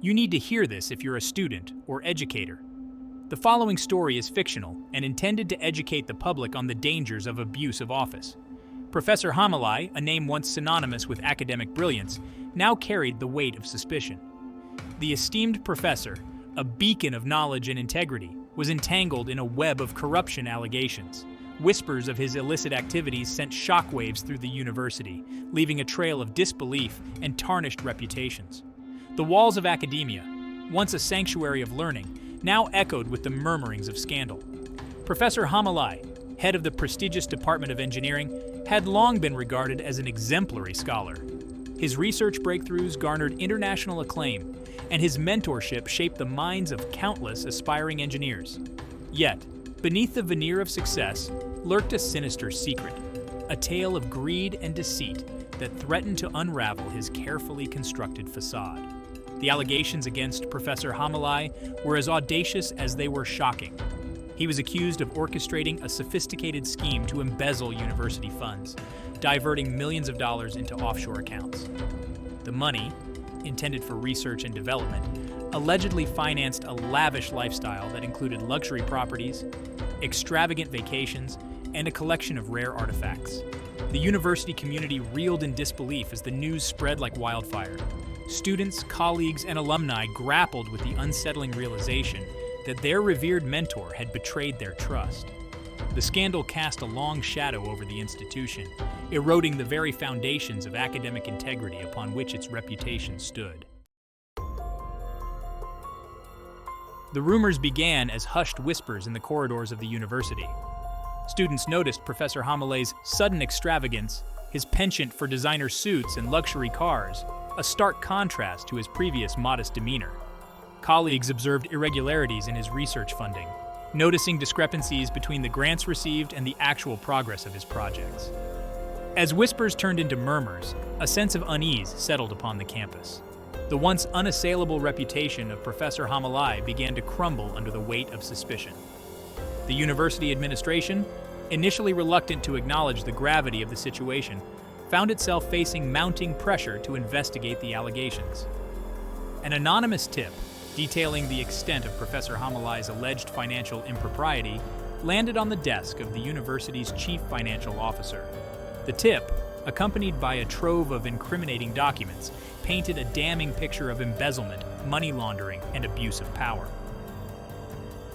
You need to hear this if you're a student or educator. The following story is fictional and intended to educate the public on the dangers of abuse of office. Professor Hamalai, a name once synonymous with academic brilliance, now carried the weight of suspicion. The esteemed professor, a beacon of knowledge and integrity, was entangled in a web of corruption allegations. Whispers of his illicit activities sent shockwaves through the university, leaving a trail of disbelief and tarnished reputations. The walls of academia, once a sanctuary of learning, now echoed with the murmurings of scandal. Professor Hamalai, head of the prestigious Department of Engineering, had long been regarded as an exemplary scholar. His research breakthroughs garnered international acclaim, and his mentorship shaped the minds of countless aspiring engineers. Yet, beneath the veneer of success lurked a sinister secret, a tale of greed and deceit that threatened to unravel his carefully constructed facade. The allegations against Professor Hamalai were as audacious as they were shocking. He was accused of orchestrating a sophisticated scheme to embezzle university funds, diverting millions of dollars into offshore accounts. The money, intended for research and development, allegedly financed a lavish lifestyle that included luxury properties, extravagant vacations, and a collection of rare artifacts. The university community reeled in disbelief as the news spread like wildfire. Students, colleagues, and alumni grappled with the unsettling realization that their revered mentor had betrayed their trust. The scandal cast a long shadow over the institution, eroding the very foundations of academic integrity upon which its reputation stood. The rumors began as hushed whispers in the corridors of the university. Students noticed Professor Hamalai's sudden extravagance, his penchant for designer suits and luxury cars, a stark contrast to his previous modest demeanor. Colleagues observed irregularities in his research funding, noticing discrepancies between the grants received and the actual progress of his projects. As whispers turned into murmurs, a sense of unease settled upon the campus. The once unassailable reputation of Professor Hamalai began to crumble under the weight of suspicion. The university administration, initially reluctant to acknowledge the gravity of the situation, found itself facing mounting pressure to investigate the allegations. An anonymous tip detailing the extent of Professor Hamalai's alleged financial impropriety landed on the desk of the university's chief financial officer. The tip, accompanied by a trove of incriminating documents, painted a damning picture of embezzlement, money laundering, and abuse of power.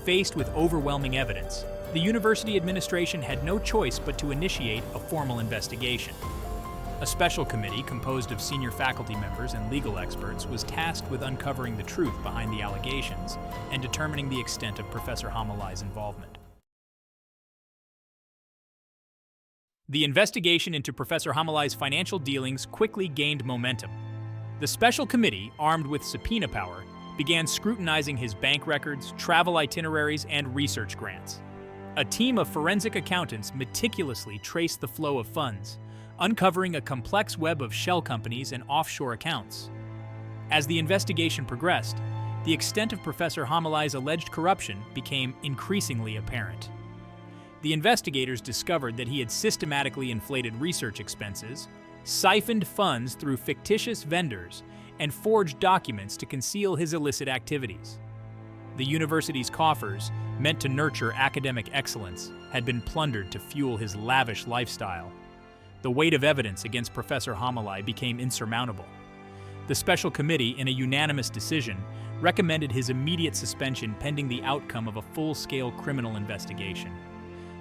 Faced with overwhelming evidence, the university administration had no choice but to initiate a formal investigation. A special committee composed of senior faculty members and legal experts was tasked with uncovering the truth behind the allegations and determining the extent of Professor Hamalai's involvement. The investigation into Professor Hamalai's financial dealings quickly gained momentum. The special committee, armed with subpoena power, began scrutinizing his bank records, travel itineraries, and research grants. A team of forensic accountants meticulously traced the flow of funds, uncovering a complex web of shell companies and offshore accounts. As the investigation progressed, the extent of Professor Hamalai's alleged corruption became increasingly apparent. The investigators discovered that he had systematically inflated research expenses, siphoned funds through fictitious vendors, and forged documents to conceal his illicit activities. The university's coffers, meant to nurture academic excellence, had been plundered to fuel his lavish lifestyle. The weight of evidence against Professor Hamalai became insurmountable. The special committee, in a unanimous decision, recommended his immediate suspension pending the outcome of a full-scale criminal investigation.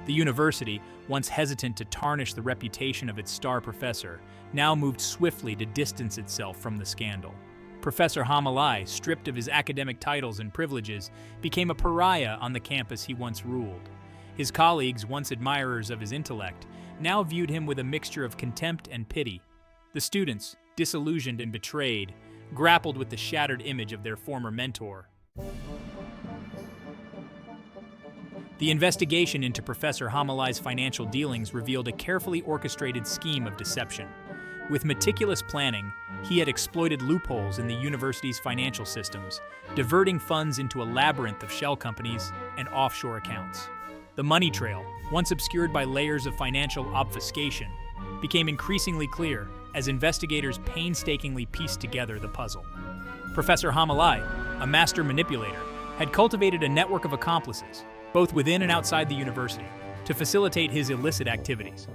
The university, once hesitant to tarnish the reputation of its star professor, now moved swiftly to distance itself from the scandal. Professor Hamalai, stripped of his academic titles and privileges, became a pariah on the campus he once ruled. His colleagues, once admirers of his intellect, now viewed him with a mixture of contempt and pity. The students, disillusioned and betrayed, grappled with the shattered image of their former mentor. The investigation into Professor Hamalai's financial dealings revealed a carefully orchestrated scheme of deception. With meticulous planning, he had exploited loopholes in the university's financial systems, diverting funds into a labyrinth of shell companies and offshore accounts. The money trail, once obscured by layers of financial obfuscation, became increasingly clear as investigators painstakingly pieced together the puzzle. Professor Hamalai, a master manipulator, had cultivated a network of accomplices, both within and outside the university, to facilitate his illicit activities.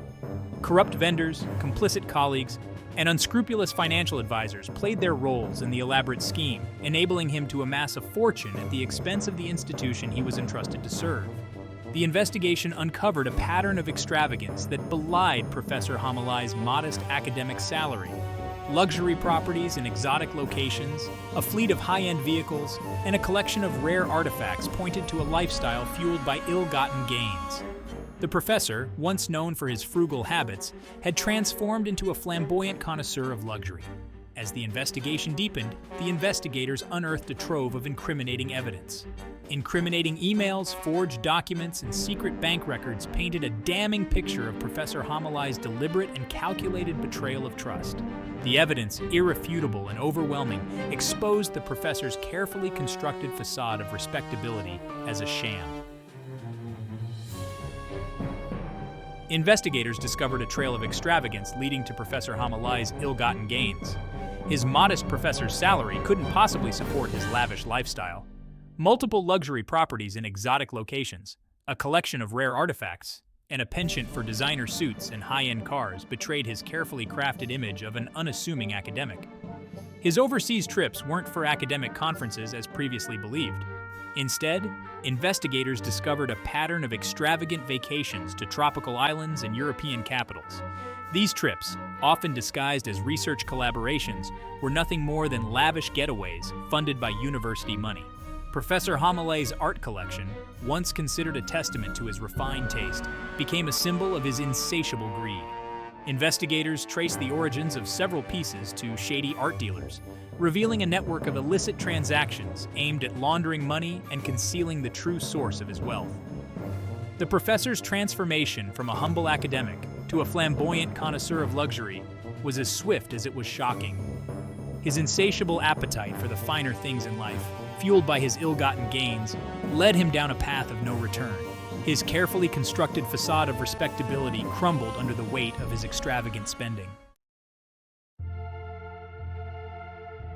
Corrupt vendors, complicit colleagues, and unscrupulous financial advisors played their roles in the elaborate scheme, enabling him to amass a fortune at the expense of the institution he was entrusted to serve. The investigation uncovered a pattern of extravagance that belied Professor Hamalai's modest academic salary. Luxury properties in exotic locations, a fleet of high-end vehicles, and a collection of rare artifacts pointed to a lifestyle fueled by ill-gotten gains. The professor, once known for his frugal habits, had transformed into a flamboyant connoisseur of luxury. As the investigation deepened, the investigators unearthed a trove of incriminating evidence. Incriminating emails, forged documents, and secret bank records painted a damning picture of Professor Hamalai's deliberate and calculated betrayal of trust. The evidence, irrefutable and overwhelming, exposed the professor's carefully constructed facade of respectability as a sham. Investigators discovered a trail of extravagance leading to Professor Hamalai's ill-gotten gains. His modest professor's salary couldn't possibly support his lavish lifestyle. Multiple luxury properties in exotic locations, a collection of rare artifacts, and a penchant for designer suits and high-end cars betrayed his carefully crafted image of an unassuming academic. His overseas trips weren't for academic conferences as previously believed. Instead, investigators discovered a pattern of extravagant vacations to tropical islands and European capitals. These trips, often disguised as research collaborations, were nothing more than lavish getaways funded by university money. Professor Hamalai's art collection, once considered a testament to his refined taste, became a symbol of his insatiable greed. Investigators traced the origins of several pieces to shady art dealers, revealing a network of illicit transactions aimed at laundering money and concealing the true source of his wealth. The professor's transformation from a humble academic to a flamboyant connoisseur of luxury was as swift as it was shocking. His insatiable appetite for the finer things in life, fueled by his ill-gotten gains, led him down a path of no return. His carefully constructed facade of respectability crumbled under the weight of his extravagant spending.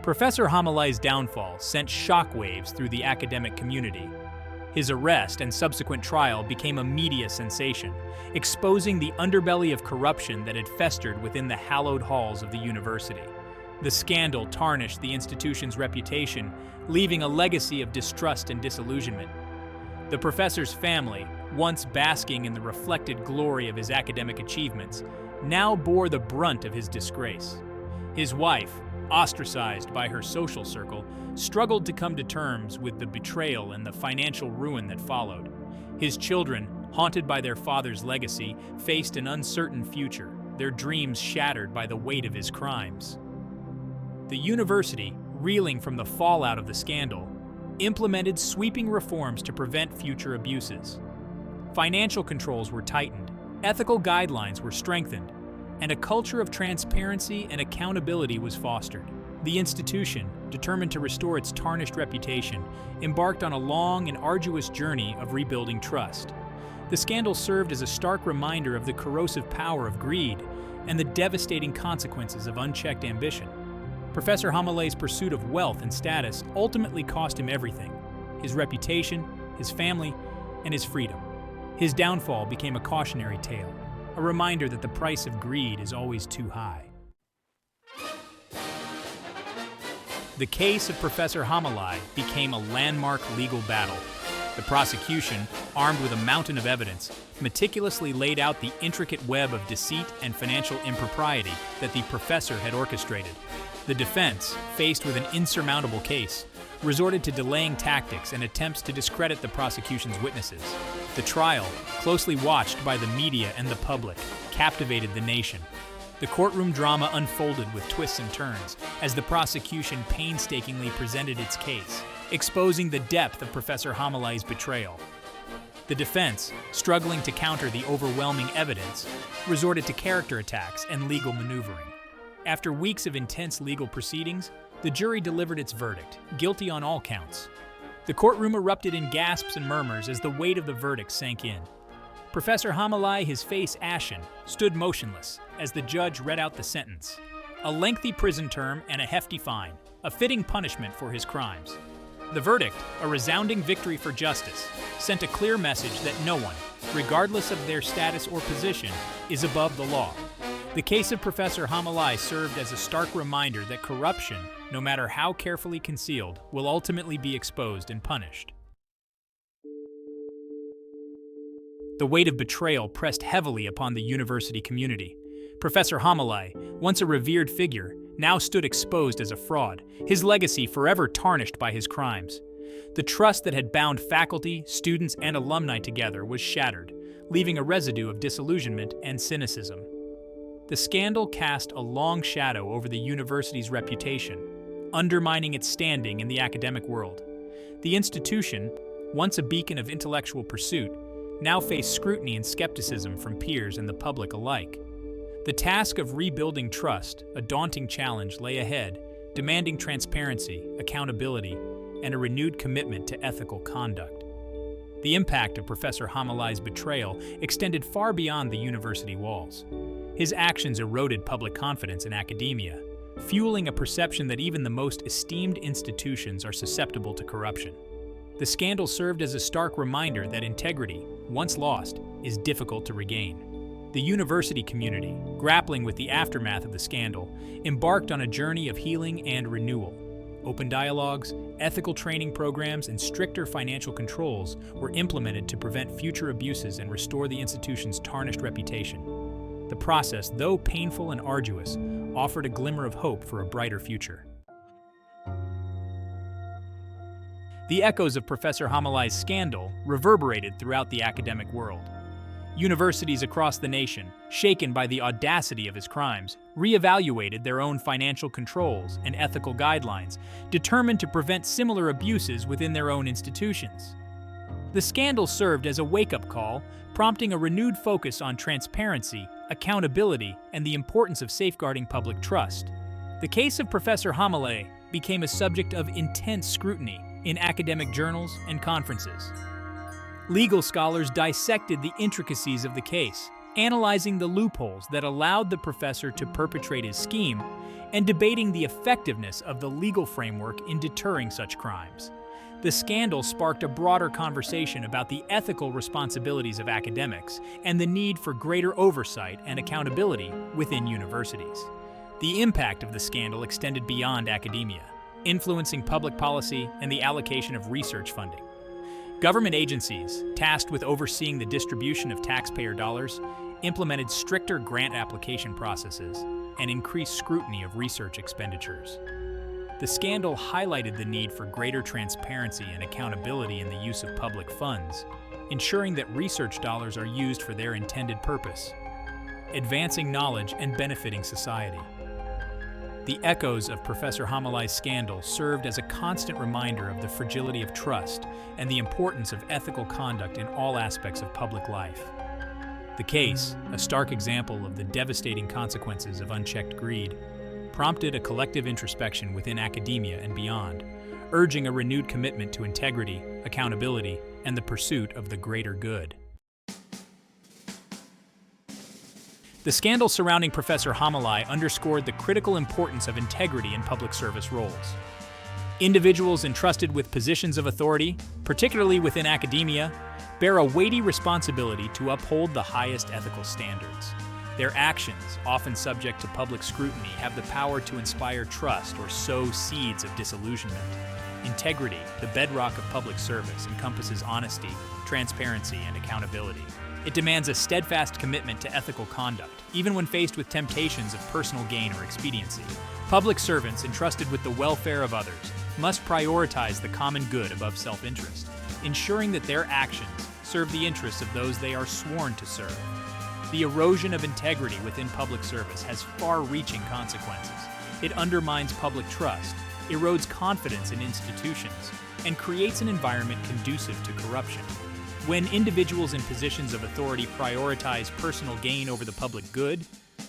Professor Hamalai's downfall sent shockwaves through the academic community. His arrest and subsequent trial became a media sensation, exposing the underbelly of corruption that had festered within the hallowed halls of the university. The scandal tarnished the institution's reputation, leaving a legacy of distrust and disillusionment. The professor's family, once basking in the reflected glory of his academic achievements, now bore the brunt of his disgrace. His wife, ostracized by her social circle, struggled to come to terms with the betrayal and the financial ruin that followed. His children, haunted by their father's legacy, faced an uncertain future, their dreams shattered by the weight of his crimes. The university, reeling from the fallout of the scandal, implemented sweeping reforms to prevent future abuses. Financial controls were tightened, ethical guidelines were strengthened, and a culture of transparency and accountability was fostered. The institution, determined to restore its tarnished reputation, embarked on a long and arduous journey of rebuilding trust. The scandal served as a stark reminder of the corrosive power of greed and the devastating consequences of unchecked ambition. Professor Hamalai's pursuit of wealth and status ultimately cost him everything: his reputation, his family, and his freedom. His downfall became a cautionary tale, a reminder that the price of greed is always too high. The case of Professor Hamalai became a landmark legal battle. The prosecution, armed with a mountain of evidence, meticulously laid out the intricate web of deceit and financial impropriety that the professor had orchestrated. The defense, faced with an insurmountable case, resorted to delaying tactics and attempts to discredit the prosecution's witnesses. The trial, closely watched by the media and the public, captivated the nation. The courtroom drama unfolded with twists and turns as the prosecution painstakingly presented its case, exposing the depth of Professor Hamalai's betrayal. The defense, struggling to counter the overwhelming evidence, resorted to character attacks and legal maneuvering. After weeks of intense legal proceedings, the jury delivered its verdict, guilty on all counts. The courtroom erupted in gasps and murmurs as the weight of the verdict sank in. Professor Hamalai, his face ashen, stood motionless as the judge read out the sentence. a lengthy prison term and a hefty fine, a fitting punishment for his crimes. The verdict, a resounding victory for justice, sent a clear message that no one, regardless of their status or position, is above the law. The case of Professor Hamalai served as a stark reminder that corruption, no matter how carefully concealed, will ultimately be exposed and punished. The weight of betrayal pressed heavily upon the university community. Professor Hamalai, once a revered figure, now stood exposed as a fraud, his legacy forever tarnished by his crimes. The trust that had bound faculty, students, and alumni together was shattered, leaving a residue of disillusionment and cynicism. The scandal cast a long shadow over the university's reputation, undermining its standing in the academic world. The institution, once a beacon of intellectual pursuit, now faced scrutiny and skepticism from peers and the public alike. The task of rebuilding trust, a daunting challenge, lay ahead, demanding transparency, accountability, and a renewed commitment to ethical conduct. The impact of Professor Hamalai's betrayal extended far beyond the university walls. His actions eroded public confidence in academia, fueling a perception that even the most esteemed institutions are susceptible to corruption. The scandal served as a stark reminder that integrity, once lost, is difficult to regain. The university community, grappling with the aftermath of the scandal, embarked on a journey of healing and renewal. Open dialogues, ethical training programs, and stricter financial controls were implemented to prevent future abuses and restore the institution's tarnished reputation. The process, though painful and arduous, offered a glimmer of hope for a brighter future. The echoes of Professor Hamalai's scandal reverberated throughout the academic world. Universities across the nation, shaken by the audacity of his crimes, reevaluated their own financial controls and ethical guidelines, determined to prevent similar abuses within their own institutions. The scandal served as a wake-up call, prompting a renewed focus on transparency, accountability, and the importance of safeguarding public trust. The case of Professor Hamalai became a subject of intense scrutiny in academic journals and conferences. Legal scholars dissected the intricacies of the case, analyzing the loopholes that allowed the professor to perpetrate his scheme and debating the effectiveness of the legal framework in deterring such crimes. The scandal sparked a broader conversation about the ethical responsibilities of academics and the need for greater oversight and accountability within universities. The impact of the scandal extended beyond academia, influencing public policy and the allocation of research funding. Government agencies, tasked with overseeing the distribution of taxpayer dollars, implemented stricter grant application processes and increased scrutiny of research expenditures. The scandal highlighted the need for greater transparency and accountability in the use of public funds, ensuring that research dollars are used for their intended purpose, advancing knowledge and benefiting society. The echoes of Professor Hamalai's scandal served as a constant reminder of the fragility of trust and the importance of ethical conduct in all aspects of public life. The case, a stark example of the devastating consequences of unchecked greed, prompted a collective introspection within academia and beyond, urging a renewed commitment to integrity, accountability, and the pursuit of the greater good. The scandal surrounding Professor Hamalai underscored the critical importance of integrity in public service roles. Individuals entrusted with positions of authority, particularly within academia, bear a weighty responsibility to uphold the highest ethical standards. Their actions, often subject to public scrutiny, have the power to inspire trust or sow seeds of disillusionment. Integrity, the bedrock of public service, encompasses honesty, transparency, and accountability. It demands a steadfast commitment to ethical conduct, even when faced with temptations of personal gain or expediency. Public servants entrusted with the welfare of others must prioritize the common good above self-interest, ensuring that their actions serve the interests of those they are sworn to serve. The erosion of integrity within public service has far-reaching consequences. It undermines public trust, erodes confidence in institutions, and creates an environment conducive to corruption. When individuals in positions of authority prioritize personal gain over the public good,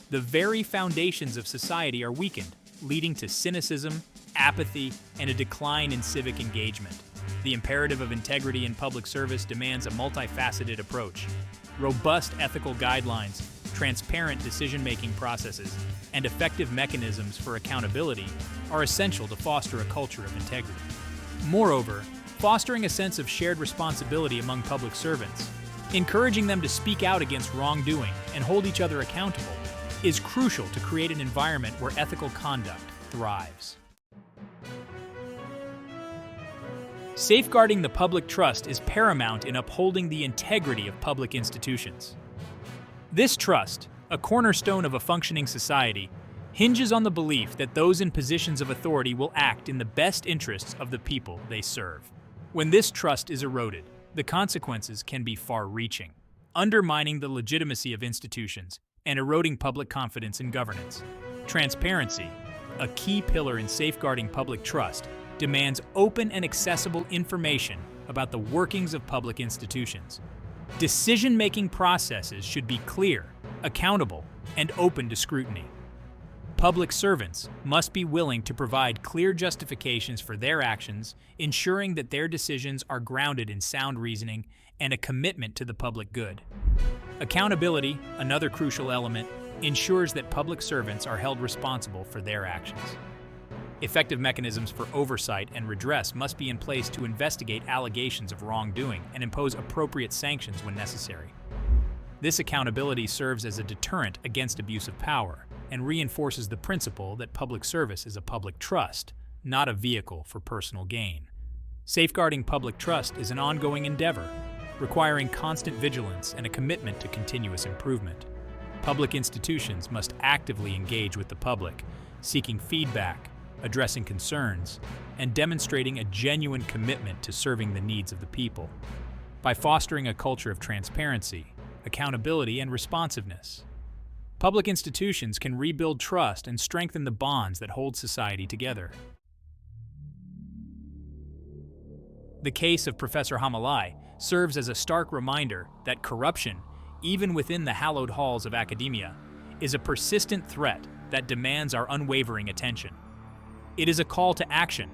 the very foundations of society are weakened, leading to cynicism, apathy, and a decline in civic engagement. The imperative of integrity in public service demands a multifaceted approach. Robust ethical guidelines, transparent decision-making processes, and effective mechanisms for accountability are essential to foster a culture of integrity. Moreover, fostering a sense of shared responsibility among public servants, encouraging them to speak out against wrongdoing and hold each other accountable, is crucial to create an environment where ethical conduct thrives. Safeguarding the public trust is paramount in upholding the integrity of public institutions. This trust, a cornerstone of a functioning society, hinges on the belief that those in positions of authority will act in the best interests of the people they serve. When this trust is eroded, the consequences can be far-reaching, undermining the legitimacy of institutions and eroding public confidence in governance. Transparency, a key pillar in safeguarding public trust, demands open and accessible information about the workings of public institutions. Decision-making processes should be clear, accountable, and open to scrutiny. Public servants must be willing to provide clear justifications for their actions, ensuring that their decisions are grounded in sound reasoning and a commitment to the public good. Accountability, another crucial element, ensures that public servants are held responsible for their actions. Effective mechanisms for oversight and redress must be in place to investigate allegations of wrongdoing and impose appropriate sanctions when necessary. This accountability serves as a deterrent against abuse of power and reinforces the principle that public service is a public trust, not a vehicle for personal gain. Safeguarding public trust is an ongoing endeavor, requiring constant vigilance and a commitment to continuous improvement. Public institutions must actively engage with the public, seeking feedback, addressing concerns, and demonstrating a genuine commitment to serving the needs of the people. By fostering a culture of transparency, accountability, and responsiveness, public institutions can rebuild trust and strengthen the bonds that hold society together. The case of Professor Hamalai serves as a stark reminder that corruption, even within the hallowed halls of academia, is a persistent threat that demands our unwavering attention. It is a call to action,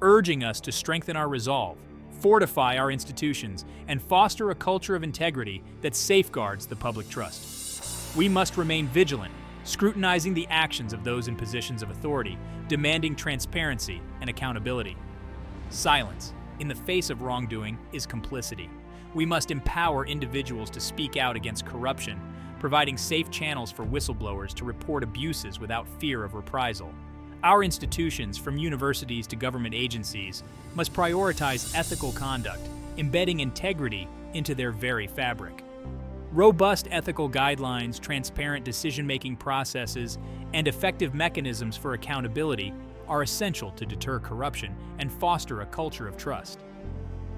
urging us to strengthen our resolve, fortify our institutions, and foster a culture of integrity that safeguards the public trust. We must remain vigilant, scrutinizing the actions of those in positions of authority, demanding transparency and accountability. Silence, in the face of wrongdoing, is complicity. We must empower individuals to speak out against corruption, providing safe channels for whistleblowers to report abuses without fear of reprisal. Our institutions, from universities to government agencies, must prioritize ethical conduct, embedding integrity into their very fabric. Robust ethical guidelines, transparent decision-making processes, and effective mechanisms for accountability are essential to deter corruption and foster a culture of trust.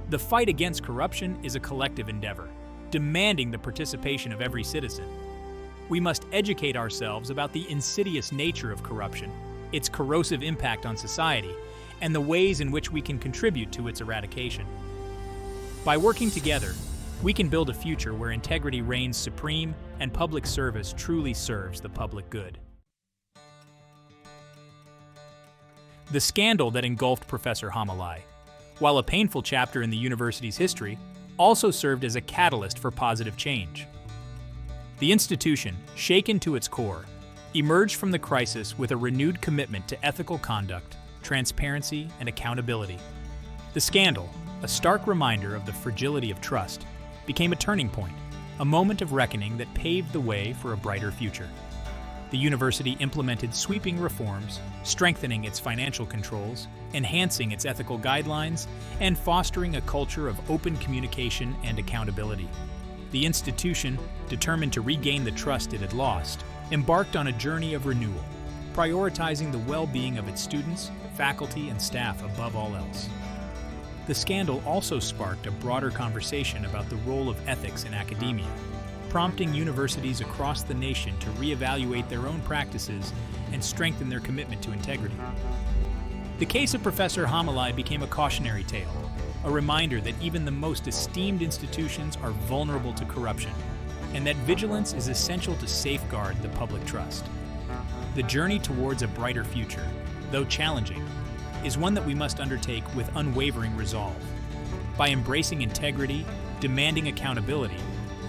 The fight against corruption is a collective endeavor, demanding the participation of every citizen. We must educate ourselves about the insidious nature of corruption, its corrosive impact on society, and the ways in which we can contribute to its eradication. By working together, we can build a future where integrity reigns supreme and public service truly serves the public good. The scandal that engulfed Professor Hamalai, while a painful chapter in the university's history, also served as a catalyst for positive change. The institution, shaken to its core, emerged from the crisis with a renewed commitment to ethical conduct, transparency, and accountability. The scandal, a stark reminder of the fragility of trust, became a turning point, a moment of reckoning that paved the way for a brighter future. The university implemented sweeping reforms, strengthening its financial controls, enhancing its ethical guidelines, and fostering a culture of open communication and accountability. The institution, determined to regain the trust it had lost, embarked on a journey of renewal, prioritizing the well-being of its students, faculty, and staff above all else. The scandal also sparked a broader conversation about the role of ethics in academia, prompting universities across the nation to reevaluate their own practices and strengthen their commitment to integrity. The case of Professor Hamalai became a cautionary tale, a reminder that even the most esteemed institutions are vulnerable to corruption, and that vigilance is essential to safeguard the public trust. The journey towards a brighter future, though challenging, is one that we must undertake with unwavering resolve. By embracing integrity, demanding accountability,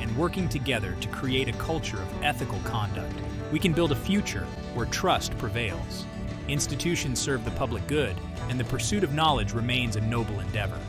and working together to create a culture of ethical conduct, we can build a future where trust prevails. Institutions serve the public good, and the pursuit of knowledge remains a noble endeavor.